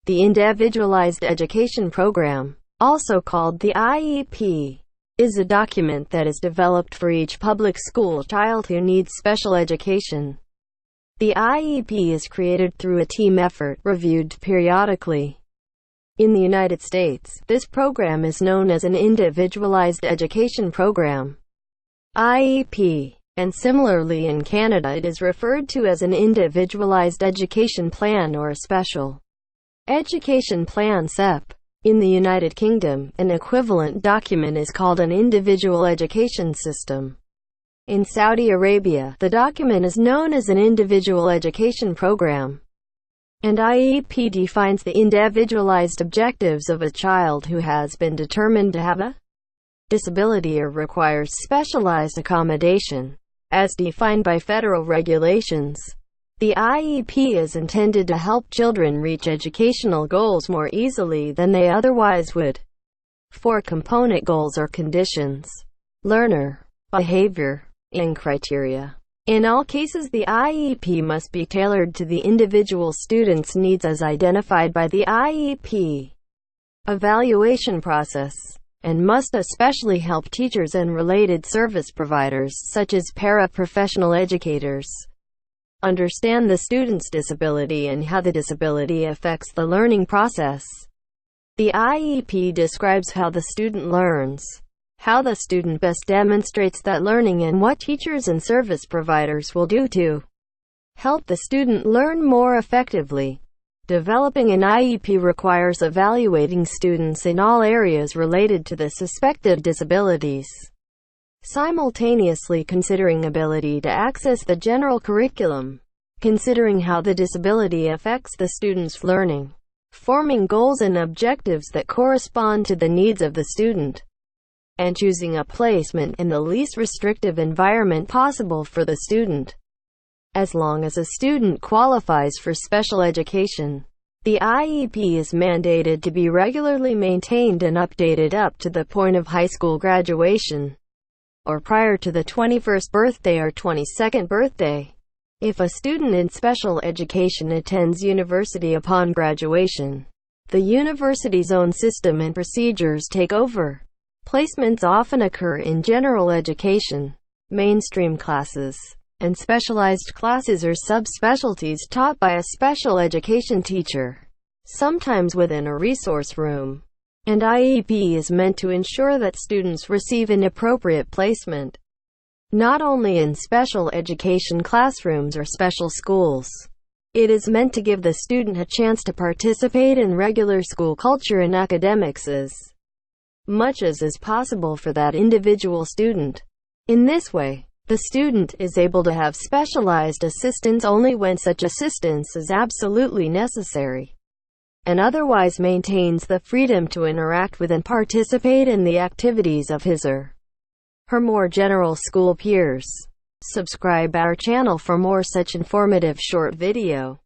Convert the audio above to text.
The Individualized Education Program, also called the IEP, is a document that is developed for each public school child who needs special education. The IEP is created through a team effort, reviewed periodically. In the United States, this program is known as an Individualized Education Program, IEP, and similarly in Canada it is referred to as an Individualized Education Plan or a Special Education Plan (SEP). In the United Kingdom, an equivalent document is called an Individual Education System. In Saudi Arabia, the document is known as an Individual Education Program. And IEP defines the individualized objectives of a child who has been determined to have a disability or requires specialized accommodation, as defined by federal regulations. The IEP is intended to help children reach educational goals more easily than they otherwise would. 4 component goals or conditions: learner, behavior, and criteria. In all cases, the IEP must be tailored to the individual student's needs as identified by the IEP evaluation process, and must especially help teachers and related service providers, such as paraprofessional educators, understand the student's disability and how the disability affects the learning process. The IEP describes how the student learns, how the student best demonstrates that learning, and what teachers and service providers will do to help the student learn more effectively. Developing an IEP requires evaluating students in all areas related to the suspected disabilities, simultaneously considering ability to access the general curriculum, considering how the disability affects the student's learning, forming goals and objectives that correspond to the needs of the student, and choosing a placement in the least restrictive environment possible for the student. As long as a student qualifies for special education, the IEP is mandated to be regularly maintained and updated up to the point of high school graduation, or prior to the 21st birthday or 22nd birthday. If a student in special education attends university upon graduation, the university's own system and procedures take over. Placements often occur in general education, mainstream classes, and specialized classes or subspecialties taught by a special education teacher, sometimes within a resource room. And IEP is meant to ensure that students receive an appropriate placement, not only in special education classrooms or special schools. It is meant to give the student a chance to participate in regular school culture and academics as much as is possible for that individual student. In this way, the student is able to have specialized assistance only when such assistance is absolutely necessary, and otherwise maintains the freedom to interact with and participate in the activities of his or her more general school peers. Subscribe our channel for more such informative short video.